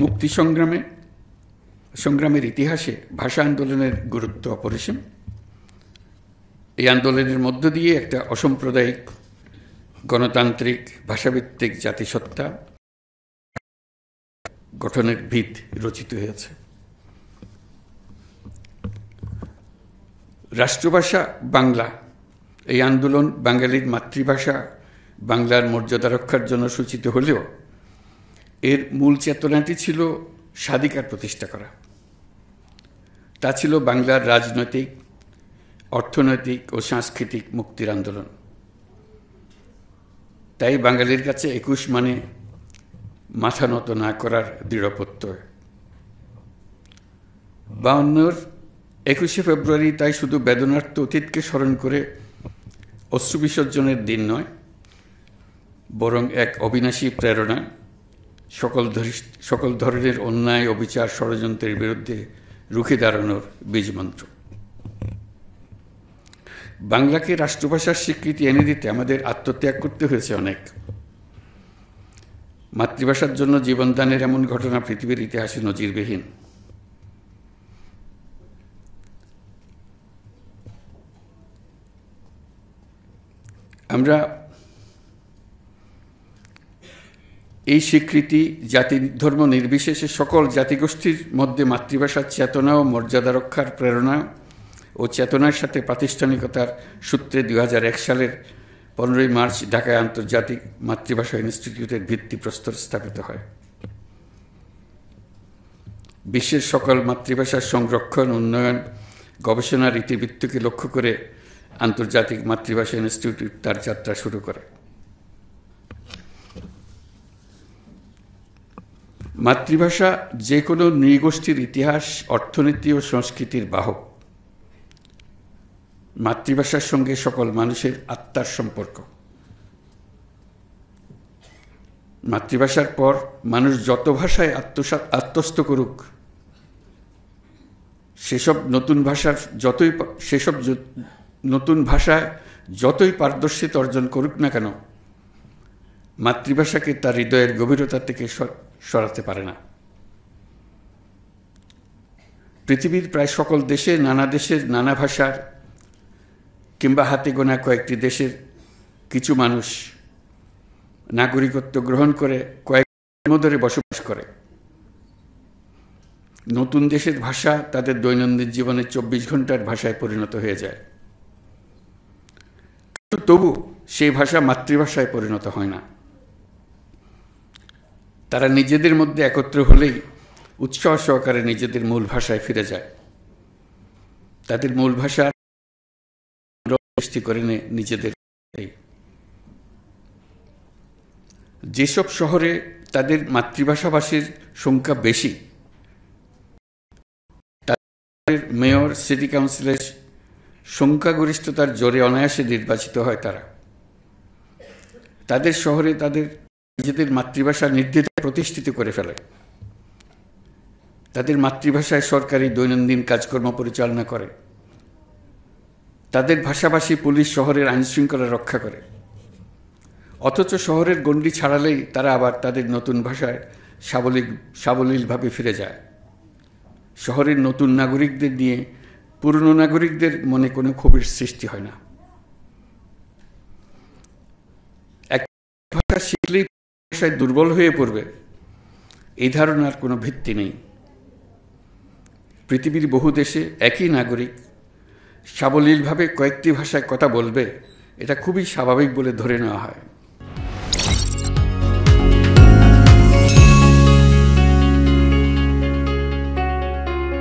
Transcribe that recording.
মুক্তি সংগ্রামের ইতিহাসে ভাষা আন্দোলনের গুরুত্ব অপরিসীম। এই আন্দোলনের মধ্য দিয়ে একটা অসাম্প্রদায়িক গণতান্ত্রিক ভাষাভিত্তিক জাতিসত্তা গঠনের ভিত রচিত হয়েছে। রাষ্ট্রভাষা বাংলা এই আন্দোলন বাঙালির মাতৃভাষা বাংলার মর্যাদা রক্ষার জন্য সূচিত হলেও এর মূল চেতনাটি ছিল স্বাধিকার প্রতিষ্ঠা করা। তা ছিল বাংলার রাজনৈতিক, অর্থনৈতিক ও সাংস্কৃতিক মুক্তির আন্দোলন। তাই বাঙালির কাছে ২১ মানে মাথা নত না করার দৃঢ় প্রত্যয়। ৫২-র ২১শে ফেব্রুয়ারি তাই শুধু বেদনার্ত অতীতকে স্মরণ করে অশ্রু বিসর্জনের দিন নয়, বরং এক অবিনাশী প্রেরণা, সকল ধরনের অন্যায়, অবিচার, ষড়যন্ত্রের বিরুদ্ধে রুখে দাঁড়ানোর বীজমন্ত্র। বাংলাকে রাষ্ট্রভাষার স্বীকৃতি এনে দিতে আমাদের আত্মত্যাগ করতে হয়েছে অনেক। মাতৃভাষার জন্য জীবনদানের এমন ঘটনা পৃথিবীর ইতিহাসে নজিরবিহীন। আমরা এই স্বীকৃতি জাতি ধর্ম নির্বিশেষে সকল জাতিগোষ্ঠীর মধ্যে মাতৃভাষার চেতনা ও মর্যাদা রক্ষার প্রেরণা ও চেতনার সাথে প্রাতিষ্ঠানিকতার সূত্রে ২০০১ সালের ১৫ই মার্চ ঢাকায় আন্তর্জাতিক মাতৃভাষা ইনস্টিটিউটের ভিত্তিপ্রস্তর স্থাপিত হয়। বিশ্বের সকল মাতৃভাষার সংরক্ষণ, উন্নয়ন, গবেষণার ইতিবৃত্তকে লক্ষ্য করে আন্তর্জাতিক মাতৃভাষা ইনস্টিটিউট তার যাত্রা শুরু করে। মাতৃভাষা যে কোনো নৃগোষ্ঠীর ইতিহাস, অর্থনীতি ও সংস্কৃতির বাহক। মাতৃভাষার সঙ্গে সকল মানুষের আত্মার সম্পর্ক। মাতৃভাষার পর মানুষ যত ভাষায় আত্মস্থ করুক, সেসব নতুন ভাষায় যতই পারদর্শিতা অর্জন করুক না কেন, মাতৃভাষাকে তার হৃদয়ের গভীরতা থেকে সরাতে পারে না। পৃথিবীর প্রায় সকল দেশে নানা ভাষার কিংবা হাতে গোনা কয়েকটি দেশের কিছু মানুষ নাগরিকত্ব গ্রহণ করে কয়েক ধরে বসবাস করে। নতুন দেশের ভাষা তাদের দৈনন্দিন জীবনে ২৪ ঘন্টার ভাষায় পরিণত হয়ে যায়। তবু সেই ভাষা মাতৃভাষায় পরিণত হয় না। তারা নিজেদের মধ্যে একত্র হলেই উৎসাহ সহকারে নিজেদের মূল ভাষায় ফিরে যায়। তাদের মূল ভাষা সৃষ্টি করে নিজেদের। যেসব শহরে তাদের মাতৃভাষাভাষীর সংখ্যা বেশি, তাদের মেয়র, সিটি কাউন্সিলের সংখ্যাগরিষ্ঠতার জোরে অনায়াসে নির্বাচিত হয় তারা। তাদের শহরে তাদের নিজেদের মাতৃভাষা নির্দ্বিধায় প্রতিষ্ঠিত করে ফেলে। তাদের মাতৃভাষায় সরকারি দৈনন্দিন কাজকর্ম পরিচালনা করে। তাদের ভাষাভাষী পুলিশ শহরের আইনশৃঙ্খলা রক্ষা করে। অথচ শহরের গণ্ডি ছাড়ালেই তারা আবার তাদের নতুন ভাষায় সাবলীলভাবে ফিরে যায়। শহরের নতুন নাগরিকদের নিয়ে পুরনো নাগরিকদের মনে কোনো ক্ষোভের সৃষ্টি হয় না। এক ভাষা শিখলেই ভাষায় দুর্বল হয়ে পড়বে, এই ধারণার কোনো ভিত্তি নেই। পৃথিবীর বহু দেশে একই নাগরিক সাবলীলভাবে কয়েকটি ভাষায় কথা বলবে, এটা খুবই স্বাভাবিক বলে ধরে নেওয়া হয়।